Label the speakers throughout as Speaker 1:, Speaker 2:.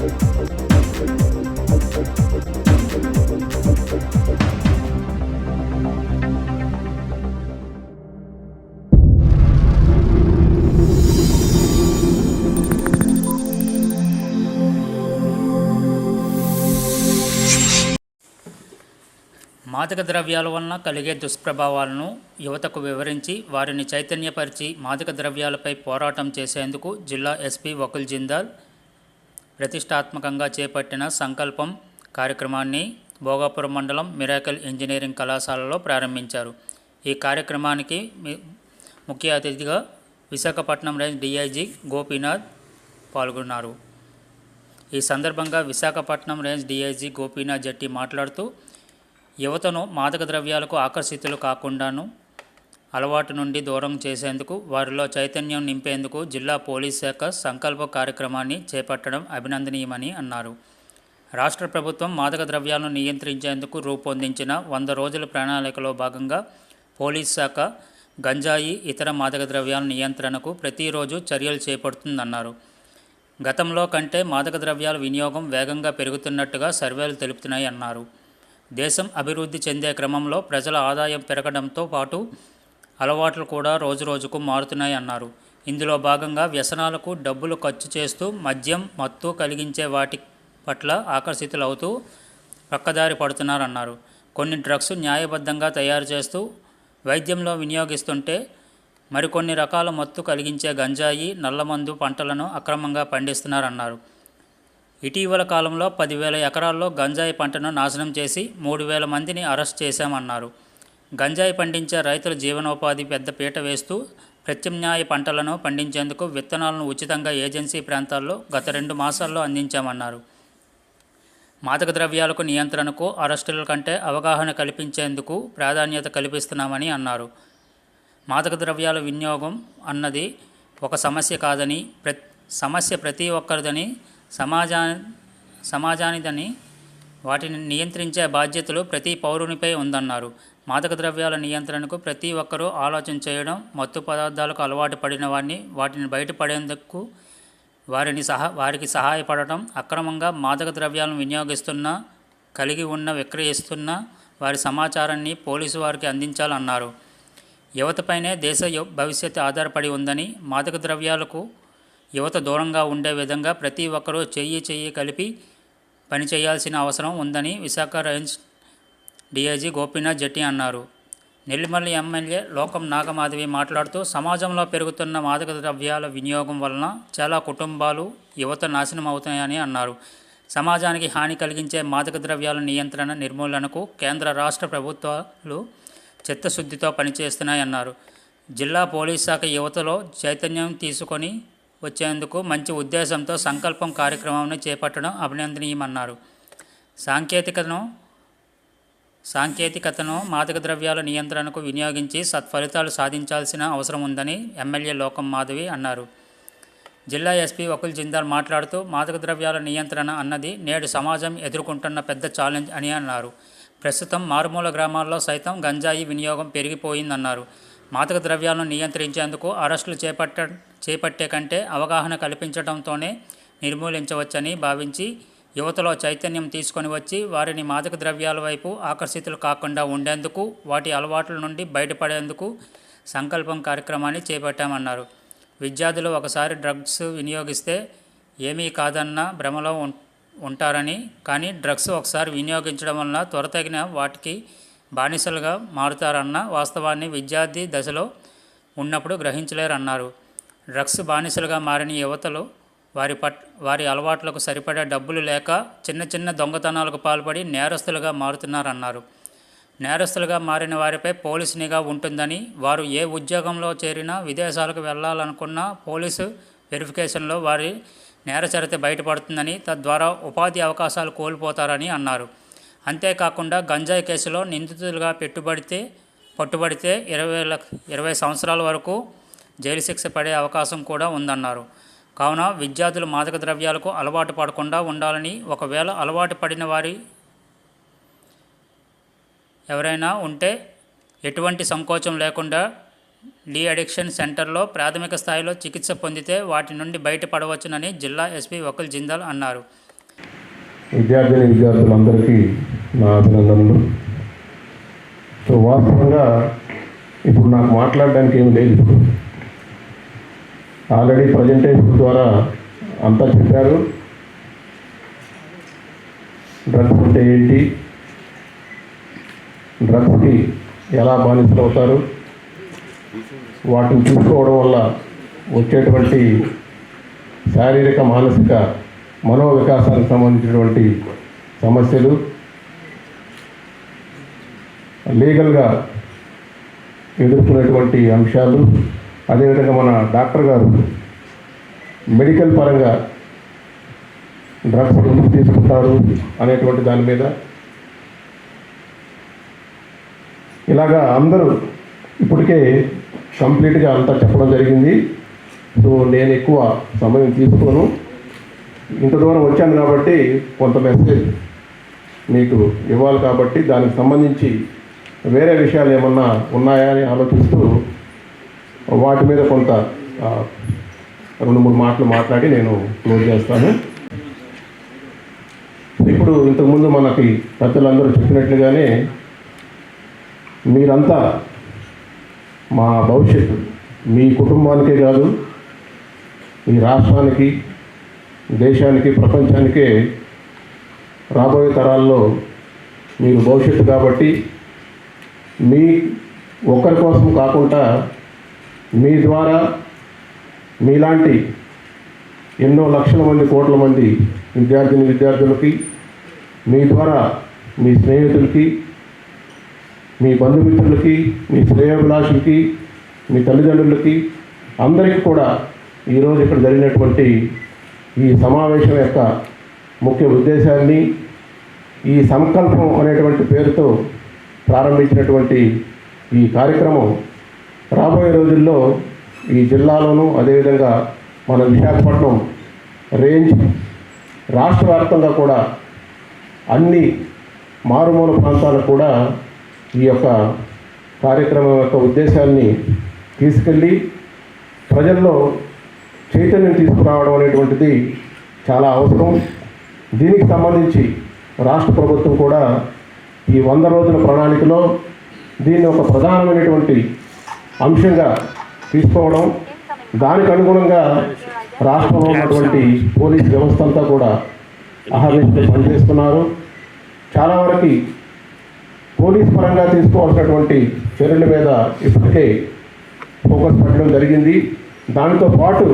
Speaker 1: మాదక ద్రవ్యాల వలన కలిగే దుష్ప్రభావాలను యువతకు వివరించి వారిని చైతన్యపరిచి మాదక ద్రవ్యాలపై పోరాటం చేసేందుకు జిల్లా ఎస్పీ వకుల్ జిందాల్ ప్రతిష్టాత్మకంగా చేపట్టిన సంకల్పం కార్యక్రమాన్ని భోగాపురం మండలం మిరాకిల్ ఇంజనీరింగ్ కళాశాలలో ప్రారంభించారు. ఈ కార్యక్రమానికి ముఖ్య అతిథిగా విశాఖపట్నం రేంజ్ డీఐజీ గోపీనాథ్ పాల్గొన్నారు. ఈ సందర్భంగా విశాఖపట్నం రేంజ్ డీఐజీ గోపీనాథ్ జెట్టి మాట్లాడుతూ యువతను మాదక ద్రవ్యాలకు ఆకర్షితులు కాకుండాను అలవాటు నుండి దూరం చేసేందుకు వారిలో చైతన్యం నింపేందుకు జిల్లా పోలీస్ శాఖ సంకల్ప కార్యక్రమాన్ని చేపట్టడం అభినందనీయమని అన్నారు. రాష్ట్ర ప్రభుత్వం మాదక ద్రవ్యాలను నియంత్రించేందుకు రూపొందించిన 100 రోజుల ప్రణాళికలో భాగంగా పోలీస్ శాఖ గంజాయి ఇతర మాదక ద్రవ్యాల నియంత్రణకు ప్రతిరోజు చర్యలు చేపడుతుందన్నారు. గతంలో కంటే మాదక ద్రవ్యాల వినియోగం వేగంగా పెరుగుతున్నట్టుగా సర్వేలు తెలుపుతున్నాయి అన్నారు. దేశం అభివృద్ధి చెందే క్రమంలో ప్రజల ఆదాయం పెరగడంతో పాటు అలవాట్లు కూడా రోజురోజుకు మారుతున్నాయి అన్నారు. ఇందులో భాగంగా వ్యసనాలకు డబ్బులు ఖర్చు చేస్తూ మద్యం మత్తు కలిగించే వాటి పట్ల ఆకర్షితులవుతూ పక్కదారి పడుతున్నారన్నారు. కొన్ని డ్రగ్స్ న్యాయబద్ధంగా తయారు చేస్తూ వైద్యంలో వినియోగిస్తుంటే మరికొన్ని రకాల మత్తు కలిగించే గంజాయి నల్లమందు పంటలను అక్రమంగా పండిస్తున్నారన్నారు. ఇటీవల కాలంలో 10,000 ఎకరాల్లో గంజాయి పంటను నాశనం చేసి 3,000 మందిని అరెస్ట్ చేశామన్నారు. గంజాయి పండించే రైతుల జీవనోపాధి పెద్దపీట వేస్తూ ప్రత్యామ్నాయ పంటలను పండించేందుకు విత్తనాలను ఉచితంగా ఏజెన్సీ ప్రాంతాల్లో గత 2 మాసాల్లో అందించామన్నారు. మాదక ద్రవ్యాలకు నియంత్రణకు అరెస్టుల కంటే అవగాహన కల్పించేందుకు ప్రాధాన్యత కల్పిస్తున్నామని అన్నారు. మాదక ద్రవ్యాల వినియోగం అన్నది ఒక సమస్య కాదని, సమస్య ప్రతి ఒక్కరిదని, సమాజానిదని, వాటిని నియంత్రించే బాధ్యతలు ప్రతి పౌరునిపై ఉందన్నారు. మాదక ద్రవ్యాల నియంత్రణకు ప్రతి ఒక్కరూ ఆలోచన చేయడం, మత్తు పదార్థాలకు అలవాటు పడిన వాటిని బయటపడేందుకు వారికి సహాయపడటం, అక్రమంగా మాదక ద్రవ్యాలను వినియోగిస్తున్న, కలిగి ఉన్న, విక్రయిస్తున్న వారి సమాచారాన్ని పోలీసు వారికి అందించాలన్నారు. యువతపైనే దేశ భవిష్యత్తు ఆధారపడి ఉందని, మాదక ద్రవ్యాలకు యువత దూరంగా ఉండే విధంగా ప్రతి ఒక్కరూ చెయ్యి కలిపి పనిచేయాల్సిన అవసరం ఉందని విశాఖ రేంజ్ డీఐజీ గోపీనాథ్ జెట్టి అన్నారు. నెల్లిమర్ల ఎమ్మెల్యే లోకం నాగమాధవి మాట్లాడుతూ సమాజంలో పెరుగుతున్న మాదక ద్రవ్యాల వినియోగం వలన చాలా కుటుంబాలు, యువత నాశనం అవుతాయని అన్నారు. సమాజానికి హాని కలిగించే మాదక ద్రవ్యాల నియంత్రణ నిర్మూలనకు కేంద్ర రాష్ట్ర ప్రభుత్వాలు చిత్తశుద్ధితో పనిచేస్తున్నాయన్నారు. జిల్లా పోలీస్ శాఖ యువతలో చైతన్యం తీసుకొని వచ్చేందుకు మంచి ఉద్దేశంతో సంకల్పం కార్యక్రమాన్ని చేపట్టడం అభినందనీయమన్నారు. సాంకేతికతను మాదక ద్రవ్యాల నియంత్రణకు వినియోగించి సత్ఫలితాలు సాధించాల్సిన అవసరం ఉందని ఎమ్మెల్యే లోకం మాధవి అన్నారు. జిల్లా ఎస్పీ వకుల్ జిందాల్ మాట్లాడుతూ మాదక ద్రవ్యాల నియంత్రణ అన్నది నేడు సమాజం ఎదుర్కొంటున్న పెద్ద ఛాలెంజ్ అని అన్నారు. ప్రస్తుతం మారుమూల గ్రామాల్లో సైతం గంజాయి వినియోగం పెరిగిపోయిందన్నారు. మాదక ద్రవ్యాలను నియంత్రించేందుకు అరెస్టులు చేపట్టే కంటే అవగాహన కల్పించడంతోనే నిర్మూలించవచ్చని భావించి యువతలో చైతన్యం తీసుకొని వచ్చి వారిని మాదక ద్రవ్యాల వైపు ఆకర్షితులు కాకుండా ఉండేందుకు, వాటి అలవాట్ల నుండి బయటపడేందుకు సంకల్పం కార్యక్రమాన్ని చేపట్టామన్నారు. విద్యార్థులు ఒకసారి డ్రగ్స్ వినియోగిస్తే ఏమీ కాదన్న భ్రమలో ఉంటారని, కానీ డ్రగ్స్ ఒకసారి వినియోగించడం వలన త్వరతగిన వాటికి బానిసలుగా మారుతారన్న వాస్తవాన్ని విద్యార్థి దశలో ఉన్నప్పుడు గ్రహించలేరన్నారు. డ్రగ్స్ బానిసలుగా మారిన యువతలు వారి అలవాట్లకు సరిపడా డబ్బులు లేక చిన్న దొంగతనాలకు పాల్పడి నేరస్తులుగా మారుతున్నారన్నారు. నేరస్తులుగా మారిన వారిపై పోలీసు నిఘా ఉంటుందని, వారు ఏ ఉద్యోగంలో చేరినా, విదేశాలకు వెళ్లాలనుకున్నా పోలీసు వెరిఫికేషన్లో వారి నేరచరిత బయటపడుతుందని, తద్వారా ఉపాధి అవకాశాలు కోల్పోతారని అన్నారు. అంతేకాకుండా గంజాయి కేసులో నిందితులుగా పట్టుబడితే 20 సంవత్సరాల వరకు జైలు శిక్ష పడే అవకాశం కూడా ఉందన్నారు. కావున విద్యార్థులు మాదక ద్రవ్యాలకు అలవాటు పడకుండా ఉండాలని, ఒకవేళ అలవాటు పడిన వారి ఎవరైనా ఉంటే ఎటువంటి సంకోచం లేకుండా డీ అడిక్షన్ సెంటర్లో ప్రాథమిక స్థాయిలో చికిత్స పొందితే వాటి నుండి బయటపడవచ్చునని జిల్లా ఎస్పీ వకుల్ జిందాల్ అన్నారు.
Speaker 2: విద్యార్థులందరికీ నా అభినందనలు. సో వాస్తవంగా ఇప్పుడు నాకు మాట్లాడడానికి ఏమి లేదు. ఆల్రెడీ ప్రజెంటేషన్ ద్వారా అంతా చెప్పారు. డ్రగ్స్ అంటే ఏంటి, డ్రగ్స్కి ఎలా బానిసలు అవుతారు, వాటిని చూసుకోవడం వల్ల వచ్చేటువంటి శారీరక మానసిక మనోవికాసానికి సంబంధించినటువంటి సమస్యలు, లీగల్గా ఎదుర్కొనేటువంటి అంశాలు, అదేవిధంగా మన డాక్టర్ గారు మెడికల్ పరంగా డ్రగ్స్ ఎందుకు తీసుకుంటారు అనేటువంటి దాని మీద ఇలాగా అందరూ ఇప్పటికే కంప్లీట్గా అంతా చెప్పడం జరిగింది. సో నేను ఎక్కువ సమయం తీసుకోను. ఇంత దూరం వచ్చాను కాబట్టి కొంత మెసేజ్ మీకు ఇవ్వాలి కాబట్టి దానికి సంబంధించి వేరే విషయాలు ఏమన్నా ఉన్నాయా అని ఆలోచిస్తూ వాటి మీద కొంత 2-3 మాటలు మాట్లాడి నేను క్లోజ్ చేస్తాను. ఇప్పుడు ఇంతకుముందు మనకి పెద్దలందరూ చెప్పినట్లుగానే మీరంతా మా భవిష్యత్తు, మీ కుటుంబానికే కాదు, ఈ రాష్ట్రానికి, దేశానికి, ప్రపంచానికే రాబోయే తరాల్లో మీరు భవిష్యత్తు కాబట్టి మీ ఒక్కరి కోసం కాకుండా మీ ద్వారా మీలాంటి ఎన్నో లక్షల మంది, కోట్ల మంది విద్యార్థులకి, మీ ద్వారా మీ స్నేహితులకి, మీ బంధుమిత్రులకి, మీ శ్రేయోభిలాషులకి, మీ తల్లిదండ్రులకి, అందరికీ కూడా ఈరోజు ఇక్కడ జరిగినటువంటి ఈ సమావేశం యొక్క ముఖ్య ఉద్దేశాన్ని, ఈ సంకల్పం అనేటువంటి పేరుతో ప్రారంభించినటువంటి ఈ కార్యక్రమం రాబోయే రోజుల్లో ఈ జిల్లాలోనూ, అదేవిధంగా మన విశాఖపట్నం రేంజ్ రాష్ట్ర వ్యాప్తంగా కూడా అన్ని మారుమూల ప్రాంతాలకు కూడా ఈ యొక్క కార్యక్రమం యొక్క ఉద్దేశాన్ని తీసుకెళ్ళి ప్రజల్లో చైతన్యం తీసుకురావడం అనేటువంటిది చాలా అవసరం. దీనికి సంబంధించి రాష్ట్ర ప్రభుత్వం కూడా ఈ 100 రోజుల ప్రణాళికలో దీన్ని ఒక ప్రధానమైనటువంటి అంశంగా తీసుకోవడం, దానికి అనుగుణంగా రాష్ట్రంలో ఉన్నటువంటి పోలీస్ వ్యవస్థ అంతా కూడా అహర్నిశలు పనిచేస్తున్నారు. చాలా వరకు పోలీస్ పరంగా తీసుకోవాల్సినటువంటి చర్యల మీద ఇప్పటికే ఫోకస్ పెట్టడం జరిగింది. దానితో పాటు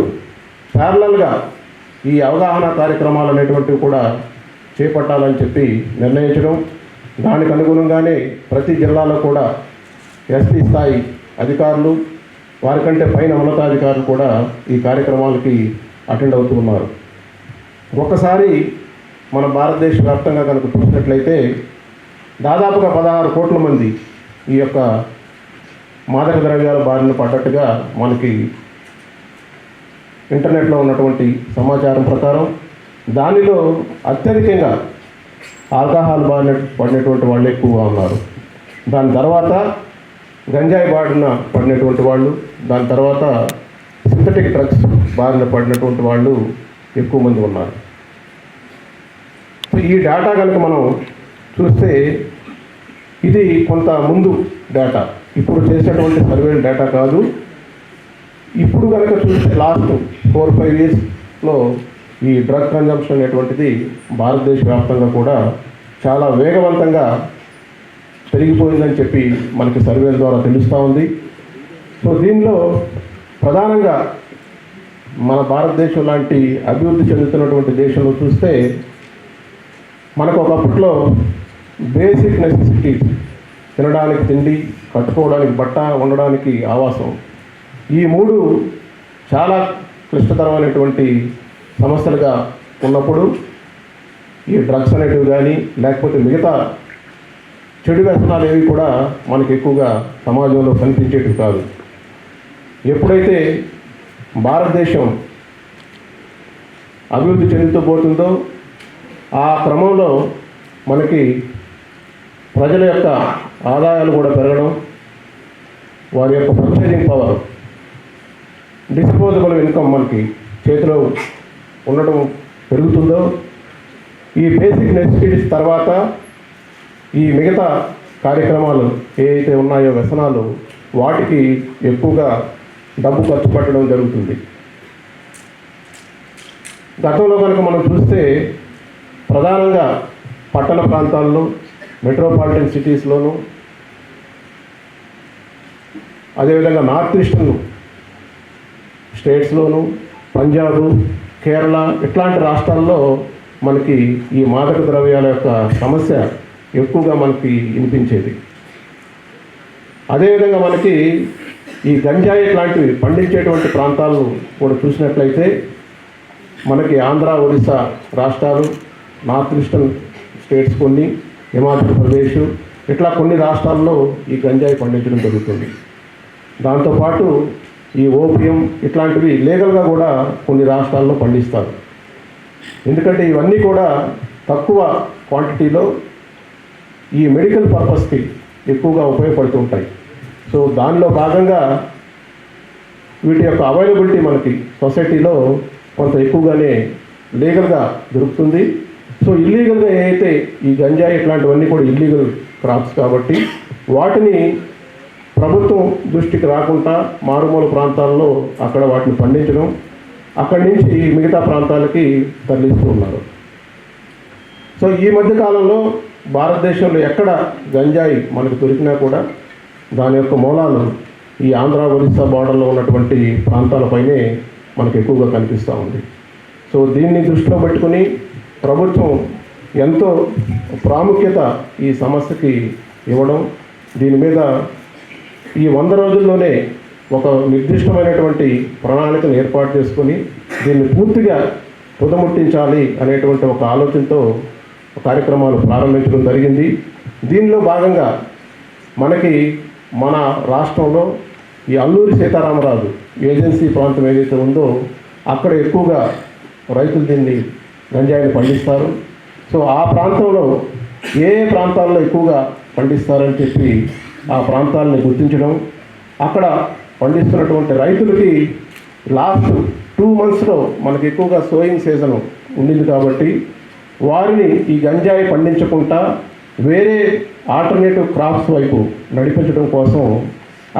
Speaker 2: ప్యారలల్గా ఈ అవగాహన కార్యక్రమాలు అనేటువంటివి కూడా చేపట్టాలని చెప్పి నిర్ణయించడం, దానికి అనుగుణంగానే ప్రతి జిల్లాలో కూడా ఎస్పీ స్థాయి అధికారులు, వారికంటే పైన ఉన్నతాధికారులు కూడా ఈ కార్యక్రమాలకి అటెండ్ అవుతూ ఉన్నారు. ఒక్కసారి మన భారతదేశ వ్యాప్తంగా కనుక చూసినట్లయితే దాదాపుగా 16 కోట్ల మంది ఈ యొక్క మాదక ద్రవ్యాల బారిన పడ్డట్టుగా మనకి ఇంటర్నెట్లో ఉన్నటువంటి సమాచారం ప్రకారం, దానిలో అత్యధికంగా ఆల్కహాల్ బారిన పడినటువంటి వాళ్ళు ఎక్కువగా ఉన్నారు. దాని తర్వాత గంజాయి బారిన పడినటువంటి వాళ్ళు, దాని తర్వాత సింథటిక్ డ్రగ్స్ బారిన పడినటువంటి వాళ్ళు ఎక్కువ మంది ఉన్నారు. ఈ డేటా కనుక మనం చూస్తే ఇది కొంత ముందు డేటా, ఇప్పుడు చేసేటువంటి సర్వే డేటా కాదు. ఇప్పుడు కనుక చూస్తే లాస్ట్ 4-5 ఇయర్స్లో ఈ డ్రగ్ కన్జంప్షన్ అనేటువంటిది భారతదేశ వ్యాప్తంగా కూడా చాలా వేగవంతంగా పెరిగిపోయిందని చెప్పి మనకి సర్వేల ద్వారా తెలుస్తూ ఉంది. సో దీనిలో ప్రధానంగా మన భారతదేశం లాంటి అభివృద్ధి చెందుతున్నటువంటి దేశంలో చూస్తే మనకు ఒకప్పట్లో బేసిక్ నెసెసిటీస్, తినడానికి తిండి, కట్టుకోవడానికి బట్ట, ఉండడానికి ఆవాసం, ఈ 3 చాలా క్లిష్టతరమైనటువంటి సమస్యలుగా ఉన్నప్పుడు ఈ డ్రగ్స్ అనేటివి కానీ లేకపోతే మిగతా చెడు వ్యసనాలు ఏవి కూడా మనకు ఎక్కువగా సమాజంలో కనిపించేటివి కాదు. ఎప్పుడైతే భారతదేశం అభివృద్ధి చెందుతూ పోతుందో ఆ క్రమంలో మనకి ప్రజల యొక్క ఆదాయాలు కూడా పెరగడం, వారి యొక్క పర్చేజింగ్ పవర్, డిస్పోజబుల్ ఇన్కమ్ మనకి చేతిలో ఉండడం పెరుగుతుందో ఈ బేసిక్ నెసెసిటీస్ తర్వాత ఈ మిగతా కార్యక్రమాలు ఏవైతే ఉన్నాయో వ్యసనాలు వాటికి ఎక్కువగా డబ్బు ఖర్చు పెట్టడం జరుగుతుంది. గతంలో కనుక మనం చూస్తే ప్రధానంగా పట్టణ ప్రాంతాల్లో మెట్రోపాలిటన్ సిటీస్లోను అదేవిధంగా నార్త్ ఈస్టర్న్ స్టేట్స్లోను పంజాబ్, కేరళ ఇట్లాంటి రాష్ట్రాల్లో మనకి ఈ మాదక ద్రవ్యాల యొక్క సమస్య ఎక్కువగా మనకి వినిపించేది. అదేవిధంగా మనకి ఈ గంజాయి ఇట్లాంటివి పండించేటువంటి ప్రాంతాలను కూడా చూసినట్లయితే మనకి ఆంధ్ర, ఒరిస్సా రాష్ట్రాలు, నార్త్ ఈస్టర్న్ స్టేట్స్ కొన్ని, హిమాచల్ ప్రదేశ్ ఇట్లా కొన్ని రాష్ట్రాల్లో ఈ గంజాయి పండించడం జరుగుతుంది. దాంతోపాటు ఈ ఓపియం ఇట్లాంటివి లీగల్గా కూడా కొన్ని రాష్ట్రాల్లో పండిస్తారు. ఎందుకంటే ఇవన్నీ కూడా తక్కువ క్వాంటిటీలో ఈ మెడికల్ పర్పస్కి ఎక్కువగా ఉపయోగపడుతుంటాయి. సో దానిలో భాగంగా వీటి యొక్క అవైలబిలిటీ మనకి సొసైటీలో కొంత ఎక్కువగానే లీగల్గా దొరుకుతుంది. సో ఇల్లీగల్గా ఏదైతే ఈ గంజాయి ఇట్లాంటివన్నీ కూడా ఇల్లీగల్ క్రాప్స్ కాబట్టి వాటిని ప్రభుత్వం దృష్టికి రాకుండా మారుమూల ప్రాంతాల్లో అక్కడ వాటిని పండించడం, అక్కడి నుంచి మిగతా ప్రాంతాలకి తరలిస్తూ ఉన్నారు. సో ఈ మధ్యకాలంలో భారతదేశంలో ఎక్కడ గంజాయి మనకు దొరికినా కూడా దాని యొక్క మూలాలు ఈ ఆంధ్ర, ఒరిస్సా బార్డర్లో ఉన్నటువంటి ప్రాంతాలపైనే మనకు ఎక్కువగా కనిపిస్తూ ఉంది. సో దీన్ని దృష్టిలో పెట్టుకుని ప్రభుత్వం ఎంతో ప్రాముఖ్యత ఈ సమస్యకి ఇవ్వడం, దీని మీద ఈ 100 రోజుల్లోనే ఒక నిర్దిష్టమైనటువంటి ప్రణాళికను ఏర్పాటు చేసుకొని దీన్ని పూర్తిగా తుదముట్టించాలి అనేటువంటి ఒక ఆలోచనతో కార్యక్రమాలు ప్రారంభించడం జరిగింది. దీనిలో భాగంగా మనకి మన రాష్ట్రంలో ఈ అల్లూరి సీతారామరాజు ఏజెన్సీ ప్రాంతం ఏదైతే ఉందో అక్కడ ఎక్కువగా రైతులు దీన్ని గంజాయిని పండిస్తారు. సో ఆ ప్రాంతంలో ఏ ప్రాంతాల్లో ఎక్కువగా పండిస్తారని చెప్పి ఆ ప్రాంతాలని గుర్తించడం, అక్కడ పండిస్తున్నటువంటి రైతులకి లాస్ట్ 2 monthsలో మనకి ఎక్కువగా సోయింగ్ సీజన్ ఉండింది కాబట్టి వారిని ఈ గంజాయి పండించకుండా వేరే ఆల్టర్నేటివ్ క్రాప్స్ వైపు నడిపించడం కోసం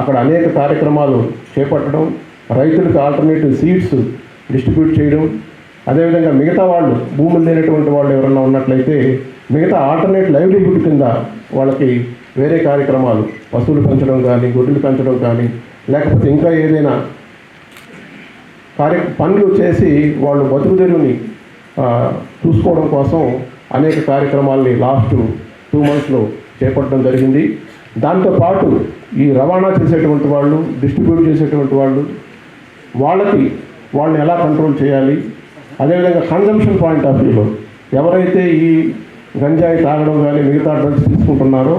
Speaker 2: అక్కడ అనేక కార్యక్రమాలు చేపట్టడం, రైతులకు ఆల్టర్నేటివ్ సీడ్స్ డిస్ట్రిబ్యూట్ చేయడం, అదేవిధంగా మిగతా వాళ్ళు భూములు లేనటువంటి వాళ్ళు ఎవరన్నా ఉన్నట్లయితే మిగతా ఆల్టర్నేట్ లైవ్లీహుడ్ కింద వాళ్ళకి వేరే కార్యక్రమాలు పశువులు పెంచడం కానీ, గొడ్డులు పెంచడం కానీ, లేకపోతే ఇంకా ఏదైనా పనులు చేసి వాళ్ళు బతుకు తెరువుని చూసుకోవడం కోసం అనేక కార్యక్రమాల్ని లాస్ట్ 2 monthsలో చేపట్టడం జరిగింది. దాంతోపాటు ఈ రవాణా చేసేటువంటి వాళ్ళు, డిస్ట్రిబ్యూట్ చేసేటువంటి వాళ్ళు, వాళ్ళని ఎలా కంట్రోల్ చేయాలి, అదేవిధంగా కన్జంప్షన్ పాయింట్ ఆఫ్ వ్యూలో ఎవరైతే ఈ గంజాయి తాగడం కానీ మిగతా డ్రగ్స్ తీసుకుంటున్నారో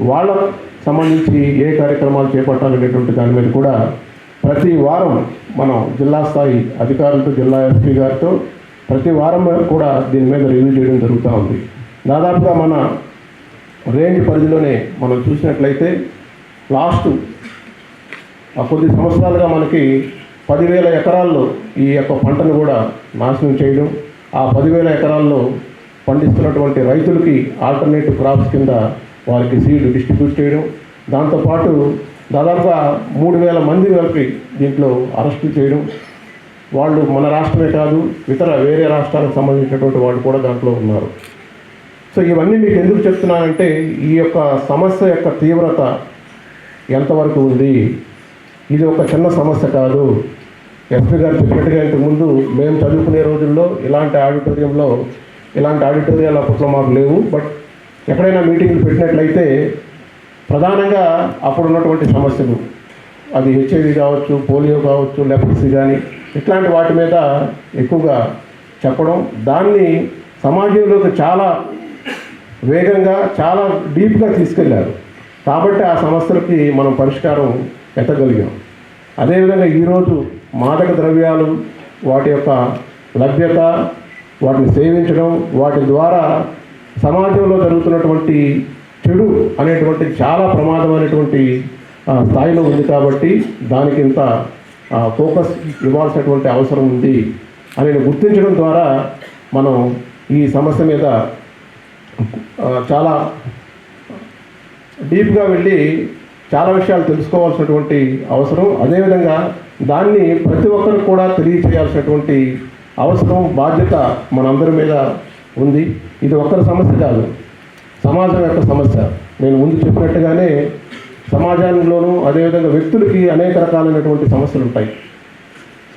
Speaker 2: వాళ్ళకు సంబంధించి ఏ కార్యక్రమాలు చేపట్టాలనేటువంటి దాని మీద కూడా ప్రతి వారం మనం జిల్లా స్థాయి అధికారులతో, జిల్లా ఎస్పీ గారితో ప్రతి వారం కూడా దీని మీద రివ్యూ చేయడం జరుగుతూ ఉంది. దాదాపుగా మన రేంజ్ పరిధిలోనే మనం చూసినట్లయితే లాస్ట్ కొద్ది సంవత్సరాలుగా మనకి 10,000 ఎకరాల్లో ఈ యొక్క పంటను కూడా నాశనం చేయడం, ఆ 10,000 ఎకరాల్లో పండిస్తున్నటువంటి రైతులకి ఆల్టర్నేటివ్ క్రాప్స్ కింద వారికి సీడ్ డిస్ట్రిబ్యూట్ చేయడం, దాంతోపాటు దాదాపుగా 3,000 మంది వరకు దీంట్లో అరెస్టులు చేయడం, వాళ్ళు మన రాష్ట్రమే కాదు వేరే రాష్ట్రాలకు సంబంధించినటువంటి వాళ్ళు కూడా దాంట్లో ఉన్నారు. సో ఇవన్నీ మీకు ఎందుకు చెప్తున్నానంటే ఈ యొక్క సమస్య యొక్క తీవ్రత ఎంతవరకు ఉంది, ఇది ఒక చిన్న సమస్య కాదు. ఎస్పీ గారు చెప్పినట్టుగా ఇంతకుముందు మేము చదువుకునే రోజుల్లో ఇలాంటి ఆడిటోరియాలు అప్పట్లో మాకు లేవు. బట్ ఎక్కడైనా మీటింగ్లు పెట్టినట్లయితే ప్రధానంగా అప్పుడు ఉన్నటువంటి సమస్యలు, అది హెచ్ఐవి కావచ్చు, పోలియో కావచ్చు, లెప్రసీ కానీ ఇట్లాంటి వాటి మీద ఎక్కువగా చెప్పడం, దాన్ని సమాజంలోకి చాలా వేగంగా చాలా డీప్గా తీసుకెళ్లారు. కాబట్టి ఆ సమస్యలకి మనం పరిష్కారం ఎత్తగలిగాం. అదేవిధంగా ఈరోజు మాదక ద్రవ్యాలు, వాటి యొక్క లభ్యత, వాటిని సేవించడం, వాటి ద్వారా సమాజంలో జరుగుతున్నటువంటి చెడు అనేటువంటి చాలా ప్రమాదమైనటువంటి స్థాయిలో ఉంది. కాబట్టి దానికి ఇంత ఫోకస్ ఇవ్వాల్సినటువంటి అవసరం ఉంది అని గుర్తించడం ద్వారా మనం ఈ సమస్య మీద చాలా డీప్గా వెళ్ళి చాలా విషయాలు తెలుసుకోవాల్సినటువంటి అవసరం, అదేవిధంగా దాన్ని ప్రతి ఒక్కరికి కూడా తెలియచేయాల్సినటువంటి అవసరం, బాధ్యత మనందరి మీద ఉంది. ఇది ఒక్కరి సమస్య కాదు, సమాజం యొక్క సమస్య. నేను ముందు చెప్పినట్టుగానే సమాజంలోనూ అదేవిధంగా వ్యక్తులకి అనేక రకాలైనటువంటి సమస్యలు ఉంటాయి.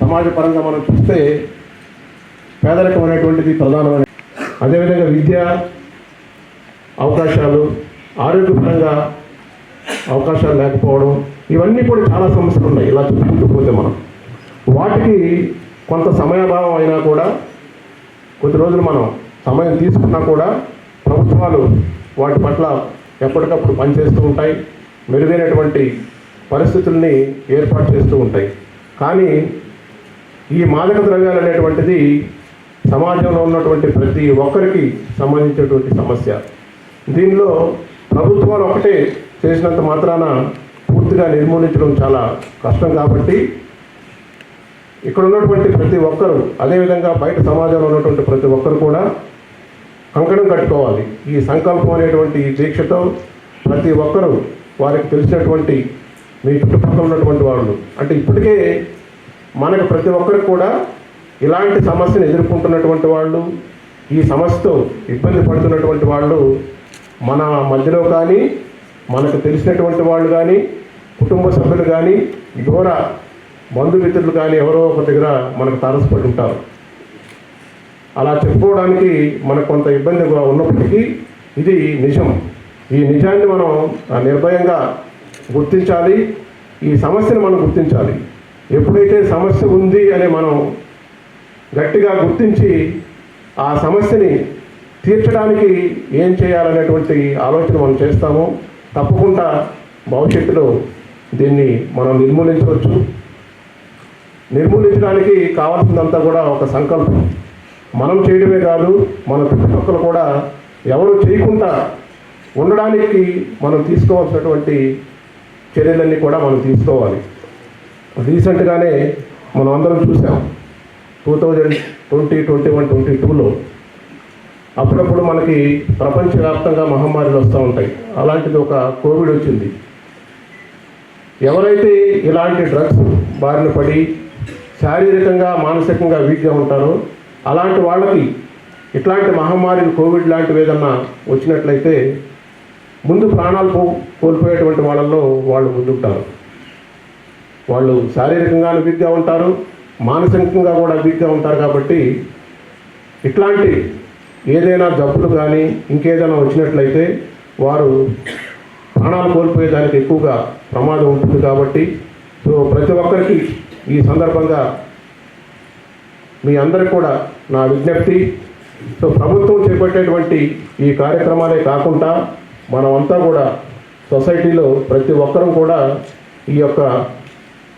Speaker 2: సమాజ పరంగా మనం చూస్తే పేదరికం అనేటువంటిది ప్రధానమైన, అదేవిధంగా విద్య అవకాశాలు, ఆరోగ్యపరంగా అవకాశాలు లేకపోవడం, ఇవన్నీ కూడా చాలా సమస్యలు ఉన్నాయి. ఇలా చూసుకుంటూ పోతే మనం వాటికి కొంత సమయాభావం అయినా కూడా, కొద్ది రోజులు మనం సమయం తీసుకున్నా కూడా ప్రభుత్వాలు వాటి పట్ల ఎప్పటికప్పుడు పనిచేస్తూ ఉంటాయి, మెరుగైనటువంటి పరిస్థితుల్ని ఏర్పాటు చేస్తూ ఉంటాయి. కానీ ఈ మాదక ద్రవ్యాలు అనేటువంటిది సమాజంలో ఉన్నటువంటి ప్రతి ఒక్కరికి సంబంధించినటువంటి సమస్య. దీనిలో ప్రభుత్వాలు ఒకటే చేసినంత మాత్రాన పూర్తిగా నిర్మూలించడం చాలా కష్టం. కాబట్టి ఇక్కడ ఉన్నటువంటి ప్రతి ఒక్కరూ, అదేవిధంగా బయట సమాజంలో ఉన్నటువంటి ప్రతి ఒక్కరు కూడా కంకణం కట్టుకోవాలి. ఈ సంకల్పం అనేటువంటి ఈ దీక్షతో ప్రతి ఒక్కరూ వారికి తెలిసినటువంటి మీ చుట్టుపక్కల ఉన్నటువంటి వాళ్ళు, అంటే ఇప్పటికే మనకు ప్రతి ఒక్కరికి కూడా ఇలాంటి సమస్యను ఎదుర్కొంటున్నటువంటి వాళ్ళు, ఈ సమస్యతో ఇబ్బంది పడుతున్నటువంటి వాళ్ళు మన మధ్యలో కానీ, మనకు తెలిసినటువంటి వాళ్ళు కానీ, కుటుంబ సభ్యులు కానీ, దూర బంధుమిత్రులు కానీ ఎవరో ఒక దగ్గర మనకు తారసపడి ఉంటారు. అలా చెప్పుకోవడానికి మనకు కొంత ఇబ్బందిగా ఉన్నప్పటికీ ఇది నిజం. ఈ నిజాన్ని మనం నిర్భయంగా గుర్తించాలి. ఈ సమస్యను మనం గుర్తించాలి. ఎప్పుడైతే సమస్య ఉంది అని మనం గట్టిగా గుర్తించి ఆ సమస్యని తీర్చడానికి ఏం చేయాలనేటువంటి ఆలోచన మనం చేస్తామో తప్పకుండా భవిష్యత్తులో దీన్ని మనం నిర్మూలించవచ్చు. నిర్మూలించడానికి కావాల్సిందంతా కూడా ఒక సంకల్పం. మనం చేయడమే కాదు, మన చుట్టుపక్కల కూడా ఎవరు చేయకుండా ఉండడానికి మనం తీసుకోవాల్సినటువంటి చర్యలన్నీ కూడా మనం తీసుకోవాలి. రీసెంట్గానే మనం అందరం చూసాం 2020, 2021, 2022లో అప్పుడప్పుడు మనకి ప్రపంచవ్యాప్తంగా మహమ్మారులు వస్తూ ఉంటాయి. అలాంటిది ఒక కోవిడ్ వచ్చింది. ఎవరైతే ఇలాంటి డ్రగ్స్ బారిన పడి శారీరకంగా మానసికంగా వీక్గా ఉంటారో అలాంటి వాళ్ళకి ఇట్లాంటి మహమ్మారిలు, కోవిడ్ లాంటివి ఏదన్నా వచ్చినట్లయితే ముందు ప్రాణాలు కోల్పోయేటువంటి వాళ్ళల్లో వాళ్ళు ముందుంటారు. వాళ్ళు శారీరకంగా వీక్గా ఉంటారు, మానసికంగా కూడా వీక్గా ఉంటారు. కాబట్టి ఇట్లాంటి ఏదైనా జబ్బులు కానీ ఇంకేదైనా వచ్చినట్లయితే వారు ప్రాణాలు కోల్పోయేదానికి ఎక్కువగా ప్రమాదం ఉంటుంది. కాబట్టి సో ప్రతి ఒక్కరికి ఈ సందర్భంగా మీ అందరికి కూడా నా విజ్ఞప్తి, సో ప్రభుత్వం చేపట్టేటువంటి ఈ కార్యక్రమాలే కాకుండా మనమంతా కూడా సొసైటీలో ప్రతి ఒక్కరం కూడా ఈ యొక్క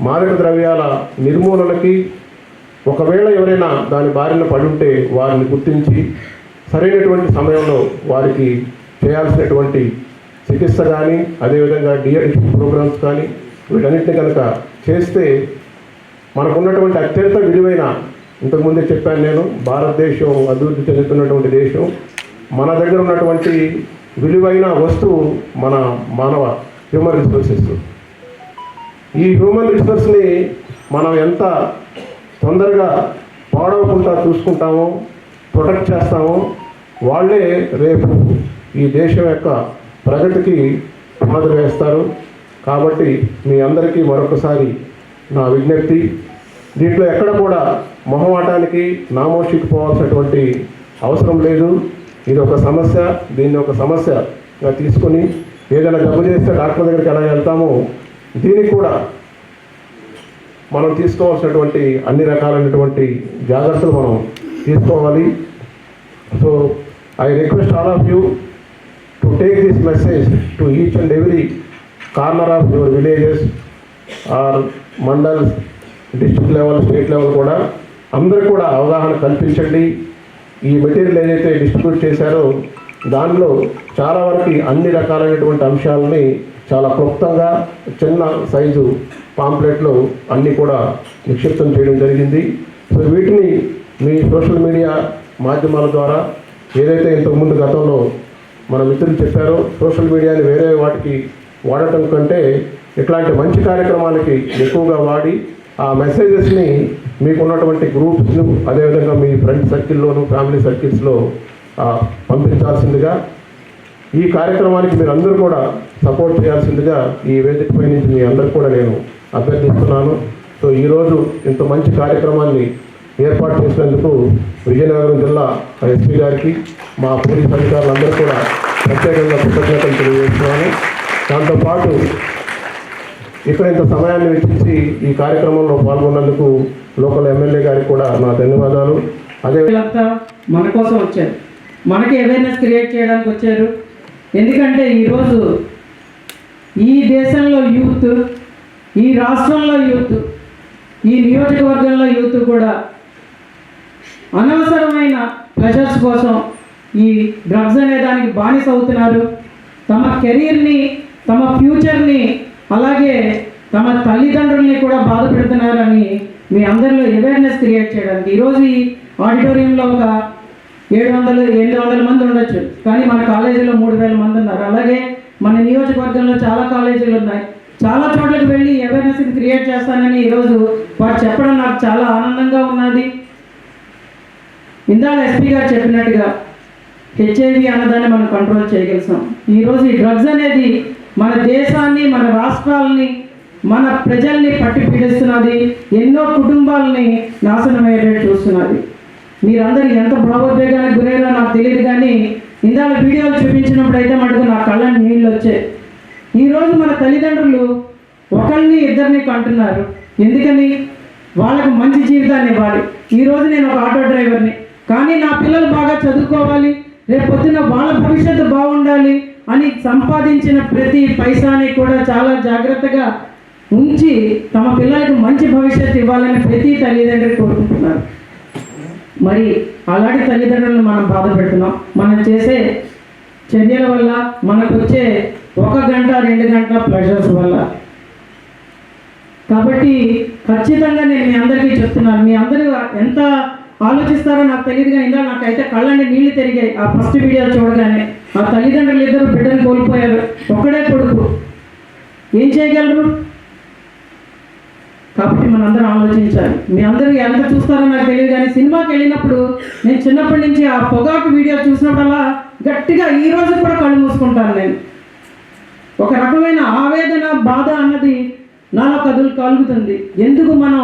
Speaker 2: మాదక ద్రవ్యాల నిర్మూలనకి, ఒకవేళ ఎవరైనా దాని బారిన పడి ఉంటే వారిని గుర్తించి సరైనటువంటి సమయంలో వారికి చేయాల్సినటువంటి చికిత్స కానీ, అదేవిధంగా డిఅడిక్షన్ ప్రోగ్రామ్స్ కానీ వీటన్నిటిని కనుక చేస్తే మనకున్నటువంటి అత్యంత విలువైన, ఇంతకుముందే చెప్పాను నేను, భారతదేశం అభివృద్ధి చెందుతున్నటువంటి దేశం, మన దగ్గర ఉన్నటువంటి విలువైన వస్తువు మన మానవ హ్యూమన్ రిసోర్సెస్. ఈ హ్యూమన్ రిసోర్స్ని మనం ఎంత తొందరగా పాడవకుండా చూసుకుంటామో, ప్రొటెక్ట్ చేస్తామో వాళ్ళే రేపు ఈ దేశం యొక్క ప్రగతికి పునాదులు వేస్తారు. కాబట్టి మీ అందరికీ మరొకసారి నా విజ్ఞప్తి, దీంట్లో ఎక్కడ కూడా మొహమాటానికి నామోషికి పోవాల్సినటువంటి అవసరం లేదు. ఇది ఒక సమస్య. దీన్ని ఒక సమస్యగా తీసుకొని ఏదైనా జబ్బు చేస్తే డాక్టర్ దగ్గరికి ఎలా వెళ్తామో దీనికి కూడా మనం తీసుకోవాల్సినటువంటి అన్ని రకాలైనటువంటి జాగ్రత్తలు మనం తీసుకోవాలి. So I request all of you to take this message to each and every corner of your villages or mandals, district level, state level కూడా అందరూ కూడా అవగాహన కల్పించండి. ఈ మెటీరియల్ ఏదైతే డిస్ట్రిబ్యూట్ చేశారో దానిలో చాలా వరకు అన్ని రకాలైనటువంటి అంశాలని చాలా క్లుప్తంగా చిన్న సైజు పాంప్లెట్లు అన్నీ కూడా నిక్షిప్తం చేయడం జరిగింది. సో వీటిని మీ సోషల్ మీడియా మాధ్యమాల ద్వారా ఏదైతే ఇంతకుముందు గతంలో మన మిత్రులు చెప్పారో సోషల్ మీడియాని వేరే వాటికి వాడటం కంటే ఇట్లాంటి మంచి కార్యక్రమాలకి ఎక్కువగా వాడి ఆ మెసేజెస్ని మీకు ఉన్నటువంటి గ్రూప్స్ను అదేవిధంగా మీ ఫ్రెండ్ సర్కిల్లోను ఫ్యామిలీ సర్కిల్స్లో పంపించాల్సిందిగా ఈ కార్యక్రమానికి మీరు అందరూ కూడా సపోర్ట్ చేయాల్సిందిగా ఈ వేదికపై నుంచి మీ అందరూ కూడా నేను అభ్యర్థిస్తున్నాను. సో ఈరోజు ఇంత మంచి కార్యక్రమాన్ని ఏర్పాటు చేసినందుకు విజయనగరం జిల్లా ఎస్పీ గారికి మా పోలీస్ అధికారులందరూ కూడా ప్రత్యేకంగా కృతజ్ఞతలు తెలియజేస్తున్నాను. దాంతోపాటు ఇక్కడ ఇంత సమయాన్ని వెచ్చించి ఈ కార్యక్రమంలో పాల్గొన్నందుకు లోకల్ ఎమ్మెల్యే గారికి కూడా నా ధన్యవాదాలు. అదే
Speaker 3: మన కోసం వచ్చారు, మనకి అవేర్నెస్ క్రియేట్ చేయడానికి వచ్చారు. ఎందుకంటే ఈరోజు ఈ దేశంలో యూత్, ఈ రాష్ట్రంలో యూత్, ఈ నియోజకవర్గంలో యూత్ కూడా అనవసరమైన ప్రెషర్స్ కోసం ఈ డ్రగ్స్ అనే దానికి బానిస అవుతున్నారు. తమ కెరీర్ని, తమ ఫ్యూచర్ని, అలాగే తమ తల్లిదండ్రుల్ని కూడా బాధ పెడుతున్నారని మీ అందరిలో అవేర్నెస్ క్రియేట్ చేయడానికి ఈరోజు ఈ ఆడిటోరియంలో ఒక 700-800 మంది ఉండొచ్చు, కానీ మన కాలేజీలో 3000 మంది ఉన్నారు. అలాగే మన నియోజకవర్గంలో చాలా కాలేజీలు ఉన్నాయి. చాలా చోట్లకి వెళ్ళి అవేర్నెస్ని క్రియేట్ చేస్తానని ఈరోజు వారు చెప్పడం నాకు చాలా ఆనందంగా ఉన్నది. ఇందాక ఎస్పీ గారు చెప్పినట్టుగా హెచ్ఐవి అన్నదాన్ని మనం కంట్రోల్ చేయగలిసాం. ఈరోజు ఈ డ్రగ్స్ అనేది మన దేశాన్ని, మన రాష్ట్రాలని, మన ప్రజల్ని పట్టి పీడిస్తున్నది. ఎన్నో కుటుంబాలని నాశనం అయ్యేటట్టు చూస్తున్నది. మీరందరూ ఎంత భావోద్వేగానికి గురైనా నాకు తెలియదు, కానీ ఇందాక వీడియోలు చూపించినప్పుడు అయితే మటుకు నా కళ్ళని నీళ్ళు వచ్చాయి. ఈరోజు మన తల్లిదండ్రులు ఒకరిని ఇద్దరిని కంటున్నారు. ఎందుకని? వాళ్ళకు మంచి జీవితాన్ని ఇవ్వాలి. ఈరోజు నేను ఒక ఆటో డ్రైవర్ని, కానీ నా పిల్లలు బాగా చదువుకోవాలి, రేపు పొద్దున వాళ్ళ భవిష్యత్తు బాగుండాలి అని సంపాదించిన ప్రతి పైసాని కూడా చాలా జాగ్రత్తగా ఉంచి తమ పిల్లలకు మంచి భవిష్యత్తు ఇవ్వాలని ప్రతి తల్లిదండ్రులు కోరుకుంటున్నారు. మరి అలాంటి తల్లిదండ్రులను మనం బాధ పెడుతున్నాం. మనం చేసే చర్యల వల్ల, మనకు వచ్చే 1 గంట 2 గంటల ప్లెజర్స్ వల్ల. కాబట్టి ఖచ్చితంగా నేను మీ అందరికీ చెప్తున్నాను, మీ అందరూ ఎంత ఆలోచిస్తారో నాకు తెలియదు, కానీ ఇందా నాకైతే కళ్ళండి నీళ్లు తిరిగాయి ఆ ఫస్ట్ వీడియో చూడగానే. ఆ తల్లిదండ్రులు ఇద్దరు బిడ్డను కోల్పోయారు, ఒక్కడే కొడుకు, ఏం చేయగలరు? కాబట్టి మనందరం ఆలోచించాలి. మీ అందరూ ఎంత చూస్తారో నాకు తెలియదు, కానీ సినిమాకి వెళ్ళినప్పుడు నేను చిన్నప్పటి నుంచి ఆ పొగాకు వీడియో చూసినప్పుడల్లా గట్టిగా ఈ రోజు కూడా కళ్ళు మూసుకుంటాను. నేను ఒక రకమైన ఆవేదన, బాధ అన్నది నాలో కలుగుతుంది. ఎందుకు మనం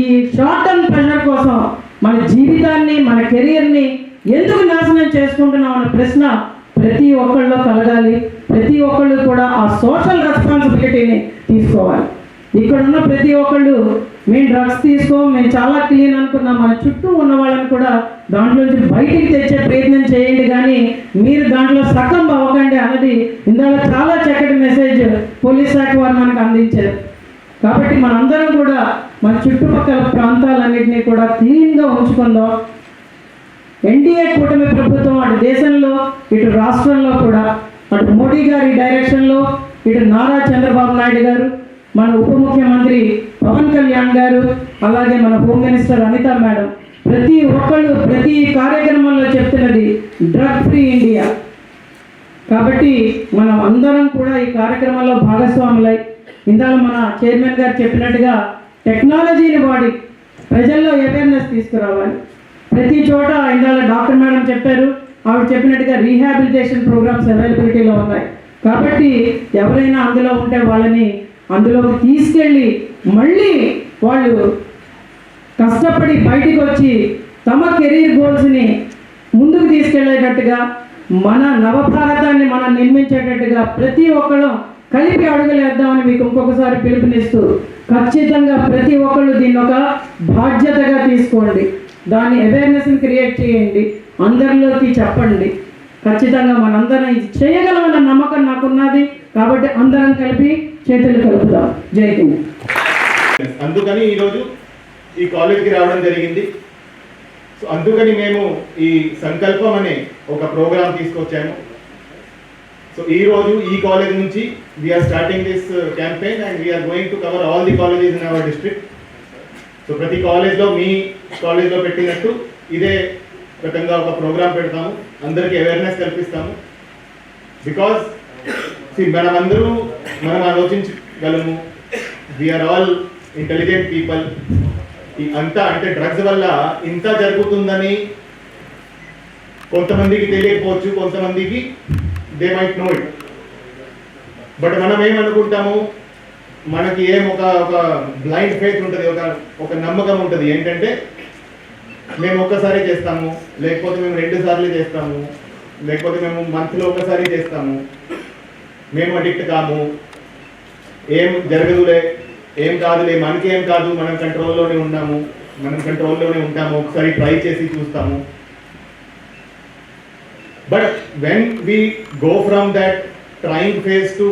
Speaker 3: ఈ షార్ట్ టర్మ్ ప్రెషర్ కోసం మన జీవితాన్ని, మన కెరియర్ని ఎందుకు నాశనం చేసుకుంటున్నాం అనే ప్రశ్న ప్రతి ఒక్కళ్ళలో కలగాలి. ప్రతి ఒక్కళ్ళు కూడా ఆ సోషల్ రెస్పాన్సిబిలిటీని తీసుకోవాలి. ఇక్కడ ఉన్న ప్రతి ఒక్కళ్ళు మేము డ్రగ్స్ తీసుకోం, మేము చాలా క్లీన్ అనుకున్నాం, మన చుట్టూ ఉన్న వాళ్ళని కూడా దాంట్లోంచి బయటికి తెచ్చే ప్రయత్నం చేయండి, కానీ మీరు దాంట్లో సగం అవ్వకండి అన్నది ఇందులో చాలా చక్కటి మెసేజ్ పోలీస్ శాఖ వారు మనకు అందించారు. కాబట్టి మనందరం కూడా మన చుట్టుపక్కల ప్రాంతాలన్నింటినీ కూడా క్లీన్గా ఉంచుకుందాం. ఎన్డీఏ కూటమి ప్రభుత్వం అటు దేశంలో, ఇటు రాష్ట్రంలో కూడా, అటు మోడీ గారి డైరెక్షన్లో, ఇటు నారా చంద్రబాబు నాయుడు గారు, మన ఉప ముఖ్యమంత్రి పవన్ కళ్యాణ్ గారు, అలాగే మన హోమ్ మినిస్టర్ అనిత మేడం, ప్రతి ఒక్కళ్ళు ప్రతి కార్యక్రమంలో చెప్తున్నది డ్రగ్ ఫ్రీ ఇండియా. కాబట్టి మనం అందరం కూడా ఈ కార్యక్రమంలో భాగస్వాములై, ఇందాక మన చైర్మన్ గారు చెప్పినట్టుగా టెక్నాలజీని వాడి ప్రజల్లో అవేర్నెస్ తీసుకురావాలి. ప్రతి చోట ఇందాక డాక్టర్ మేడం చెప్పారు, ఆవిడ చెప్పినట్టుగా రీహాబిలిటేషన్ ప్రోగ్రామ్స్ అవైలబిలిటీలో ఉన్నాయి. కాబట్టి ఎవరైనా అందులో ఉంటే వాళ్ళని అందులోకి తీసుకెళ్ళి మళ్ళీ వాళ్ళు కష్టపడి బయటికి వచ్చి తమ కెరీర్ గోల్స్ని ముందుకు తీసుకెళ్లేటట్టుగా, మన నవభారతాన్ని మనం నిర్మించేటట్టుగా ప్రతి ఒక్కళ్ళు కలిపి అడుగులేద్దామని మీకు ఇంకొకసారి పిలుపునిస్తూ, ఖచ్చితంగా ప్రతి ఒక్కళ్ళు దీన్ని ఒక బాధ్యతగా తీసుకోండి. దాని అవేర్నెస్ని క్రియేట్ చేయండి, అందరిలోకి చెప్పండి. ఖచ్చితంగా మనందరం ఇది చేయగలమన్న నమ్మకం నాకున్నది. కాబట్టి అందరం కలిపి చేతులు కలుపుదాం. జై హింద్.
Speaker 4: అందుకని ఈరోజు ఈ కాలేజ్కి రావడం జరిగింది. సో అందుకని మేము ఈ సంకల్పం అనే ఒక ప్రోగ్రామ్ తీసుకొచ్చాము. సో ఈరోజు ఈ కాలేజ్ నుంచి we're starting this campaign and we're going to cover all the colleges in our district. So ప్రతి కాలేజ్లో మీ కాలేజ్లో పెట్టినట్టు ఇదే గతంగా ఒక ప్రోగ్రామ్ పెడతాము, అందరికీ అవేర్నెస్ కల్పిస్తాము. బికాజ్ మనమందరూ మనం ఆలోచించగలము, వీఆర్ ఆల్ ఇంటెలిజెంట్ పీపుల్. ఈ అంతా అంటే డ్రగ్స్ వల్ల ఇంత జరుగుతుందని కొంతమందికి తెలియకపోవచ్చు, కొంతమందికి they might know it. But మనం ఏమనుకుంటాము, మనకి ఒక బ్లైండ్ ఫెయిత్ ఉంటుంది, ఒక నమ్మకం ఉంటుంది. ఏంటంటే మేము ఒక్కసారి చేస్తాము, లేకపోతే మేము 2 సార్లు చేస్తాము, లేకపోతే మేము మంత్లో ఒకసారి చేస్తాము, మేము అడిక్ట్ కాము, ఏం జరగదులే, ఏం కాదులే, మనకేం కాదు, మనం కంట్రోల్లోనే ఉంటాము, ఒకసారి ట్రై చేసి చూస్తాము. But when we go from that trying phase to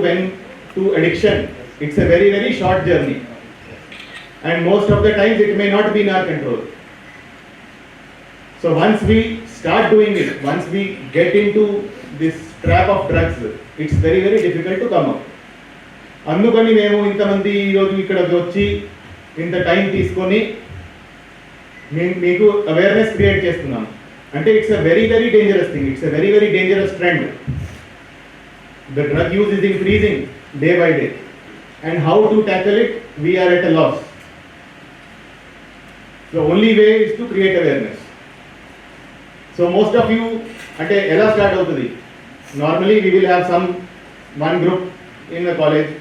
Speaker 4: addiction, it's a very, very short journey, and most of the times it may not be in our control. So once we start doing it, once we get into this trap of drugs, it's very, very difficult to come out. అందుకని మేము ఇంతమంది ఈరోజు ఇక్కడికి వచ్చి ఇంత time తీసుకొని మీకు awareness create చేస్తున్నాం. అంటే it's a very, very dangerous thing, it's a very, very dangerous trend. The drug use is increasing day by day, and how to tackle it, we are at a loss. The only way is to create awareness. So most of you, ante ela start avutadi, normally we will have one group in the college,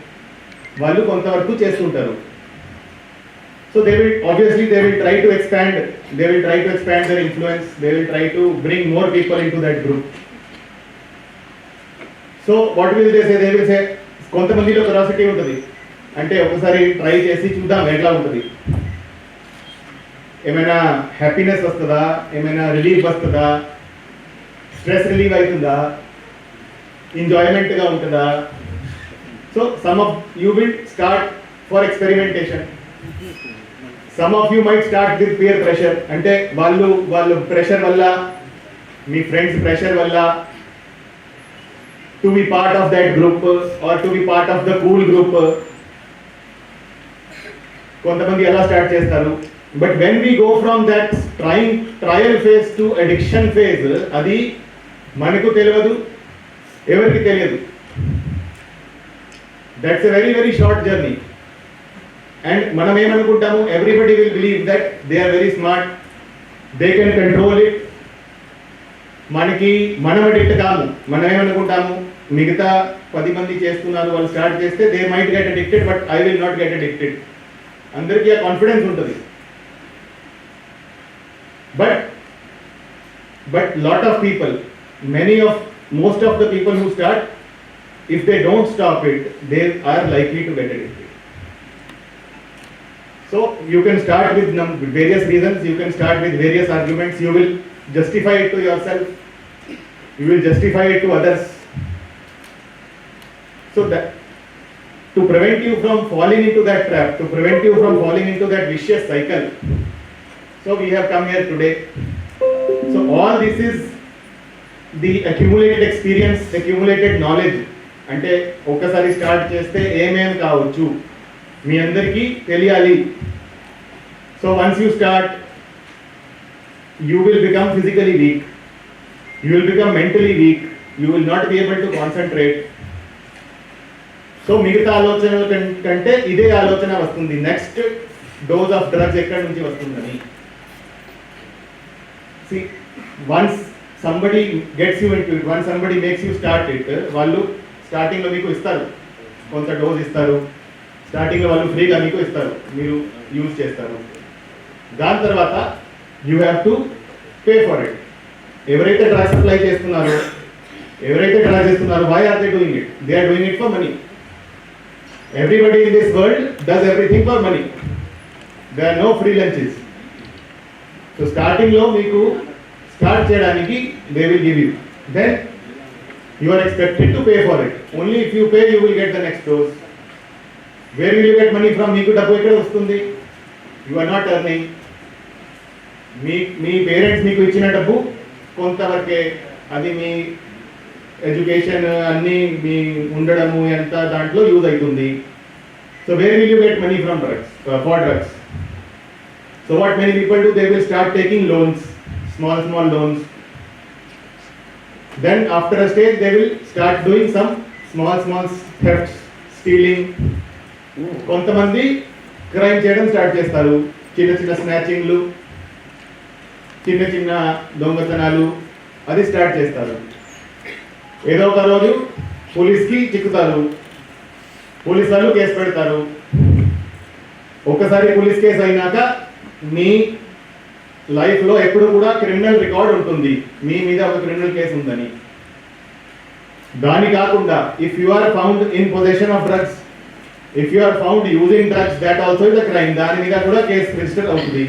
Speaker 4: vallu konta varaku chestuntaru. So they will try to expand their influence, they will try to bring more people into that group. So what will they say, కొంతమందిలో curiosity ఉంటుంది, అంటే ఒకసారి try చేసి చూద్దాం ఎట్లా ఉంటుంది, ఏమైనా happiness వస్తుందా, ఏమైనా రిలీఫ్ వస్తుందా, స్ట్రెస్ రిలీవ్ అవుతుందా, ఎంజాయ్మెంట్గా ఉంటుందా. So some of you will start for experimentation, some of you might start with peer pressure, అంటే వాళ్ళు ప్రెషర్ వల్ల, మీ ఫ్రెండ్స్ ప్రెషర్ వల్ల, to be part of that group or to be part of the cool group, కొంతమంది ఎలా start చేస్తారు. But when we go from that trial phase to addiction phase, అది మనకు తెలియదు, ఎవరికి తెలియదు. That's a very, very short journey. And మనం ఏమనుకుంటాము, everybody will believe that they are very smart, they can control it. మనం addict కాము, మనం ఏమనుకుంటాము, మిగతా 10 మంది చేస్తున్నారు, వాళ్ళు స్టార్ట్ చేస్తే they might get addicted, but I will not get addicted. అందరికీ ఆ కాన్ఫిడెన్స్ ఉంటుంది. But lot of people, most of the people who start, if they don't stop it, they are likely to get addicted. So you can start with various reasons, you can start with various arguments, you will justify it to yourself, you will justify it to others. So that to prevent you from falling into that trap, to prevent you from falling into that vicious cycle, so we have come here today. So all this is the accumulated experience, accumulated knowledge. అంటే ఒక్కసారి start చేస్తే ఏమేం కావచ్చు మీ అందరికీ తెలియాలి. So once you start, you will become physically weak, you will become mentally weak, you will not be able to concentrate. So మిగతా ఆలోచనల కంటే ఇదే ఆలోచన వస్తుంది, నెక్స్ట్ డోస్ ఆఫ్ డ్రగ్స్ ఎక్కడి నుంచి వస్తుందని. See, once somebody gets you into it, once somebody makes you start it, వాళ్ళు స్టార్టింగ్లో మీకు ఇస్తారు, కొంత డోస్ ఇస్తారు, స్టార్టింగ్లో వాళ్ళు ఫ్రీగా మీకు ఇస్తారు, మీరు యూజ్ చేస్తారు. దాని తర్వాత you have to pay for it. ఎవరైతే డ్రగ్స్ సప్లై చేస్తున్నారో, why are they doing it? They are doing it for money. Everybody in this world does everything for money. There are no free lunches. So starting లో మీకు start చేయడానికి they will give you. Then you are expected to pay for it. Only if you pay you will get the next dose. Where will you get money from? మీకు డబ్బు ఎక్కడ వస్తుంది? You are not earning. Me parents మీకు ఇచ్చిన డబ్బు కొంతవరకే, అది మీ education అన్నీ మీ ఉండడము ఎంత దాంట్లో యూజ్ అవుతుంది. So where will you get money from drugs, for drugs? So what many people do, they will start taking loans, small loans. Then after a stage they will start doing some small thefts, stealing. కొంతమంది crime చేయడం start చేస్తారు, చిన్న స్నాచింగ్లు, చిన్న దొంగతనాలు అది start చేస్తారు. ఏదో ఒక రోజు పోలీస్కి చిక్కుతారు, పోలీస్ వాళ్ళు కేసు పెడతారు. ఒకసారి పోలీస్ కేసు అయినాక మీ లైఫ్లో ఎప్పుడు కూడా క్రిమినల్ రికార్డ్ ఉంటుంది, మీ మీద ఒక క్రిమినల్ కేసు ఉందని. దాని కాకుండా if you are found in position of drugs, if you are found using drugs, that also is a crime. దాని మీద కూడా కేసు రిజిస్టర్ అవుతుంది.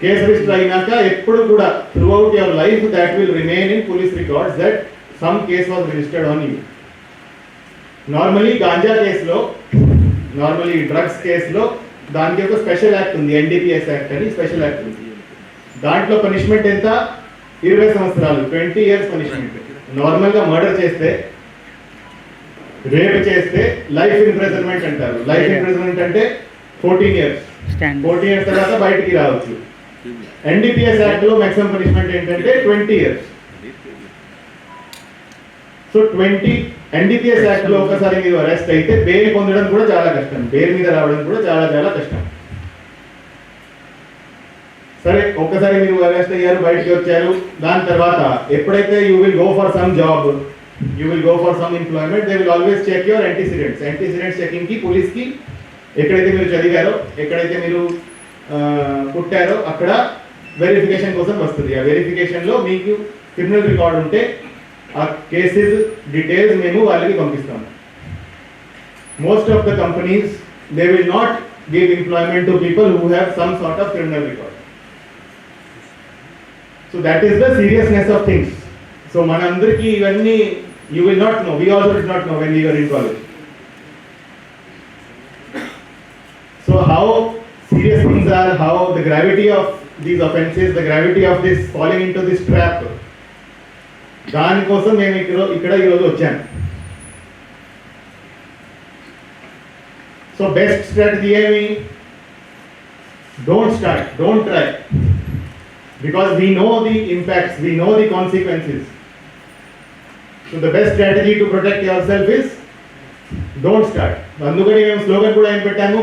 Speaker 4: కేసు రిజిస్టర్ అయినాక ఎప్పుడు కూడా throughout your life that will remain in police records that some case was registered on you. Normally ganja కేసులో, నార్మలీ డ్రగ్స్ కేసులో దానికి ఒక స్పెషల్ యాక్ట్ ఉంది, NDPS యాక్ట్ అని స్పెషల్ యాక్ట్ ఉంది. దాంట్లో పనిష్మెంట్ ఎంత? 20 సంవత్సరాలు, 20 years పనిష్మెంట్. నార్మల్గా మర్డర్ చేస్తే, రేప్ చేస్తే లైఫ్ ఇంప్రిజన్మెంట్ అంటారు. లైఫ్ ఇంప్రిజన్మెంట్ అంటే 14 years. 14 years తర్వాత బయటికి రావచ్చు. NDPS యాక్ట్ లో మాక్సిమం పనిష్మెంట్ ఏంటంటే 20 years. సో NDPS యాక్ట్ లో ఒకసారి మీరు అరెస్ట్ అయితే బెయిల్ పొందడం కూడా చాలా కష్టం, బెయిల్ మీద రావడం కూడా చాలా కష్టం. సరే, ఒక్కసారి మీరు అరెస్ట్ అయ్యారు, బయటికి వచ్చారు, దాని తర్వాత ఎప్పుడైతే you will go for some job, you will go for some employment, they will always check your antecedents checking కి పోలీస్కి ఎక్కడైతే మీరు చదివారో, ఎక్కడైతే మీరు పుట్టారో అక్కడ వెరిఫికేషన్ కోసం వస్తుంది. ఆ వెరిఫికేషన్లో మీకు క్రిమినల్ రికార్డ్ ఉంటే ఆ కేసెస్ డీటెయిల్స్ మేము వాళ్ళకి పంపిస్తాము. Most of the companies they will not give employment to people who have some sort of criminal record. So that is the seriousness of things. So మనందరికీ ఇవన్నీ you will not know, we also did not know when we were in college. So how serious things are, how the gravity of these offenses, the gravity of this falling into this trap, దానికోసం మేము ఇక్కడ ఈరోజు వచ్చాను. So best strategy ఏమి? Don't start, don't try, because we know the impacts, we know the consequences. So the best strategy to protect your self is don't start. అందుకని మేము slogan కూడా ఏం పెట్టాము,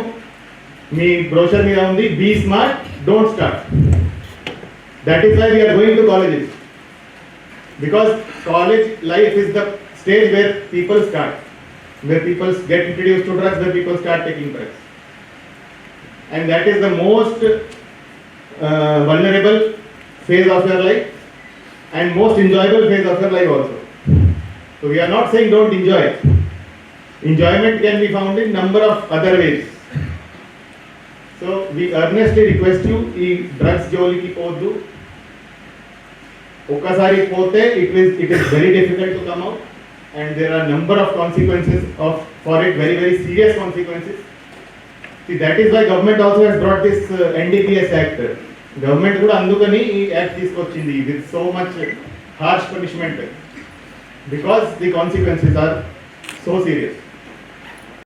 Speaker 4: మీ బ్రోషర్ మీద ఉంది, be smart, don't start. That is why we're going to colleges, because college life is the stage where people start, where people get introduced to drugs, where people start taking drugs, and that is the most vulnerable phase of your life and most enjoyable phase of your life also. So we are not saying don't enjoy it. Enjoyment can be found in number of other ways. So we earnestly request you, ee drugs joliki poddu. Okasari pote it is very difficult to come out, and there are number of consequences for it, very serious consequences. See, that is why government also has brought this NDPS act. Government kuda andukani ee act iskochindi with so much harsh punishment, because the consequences are so serious.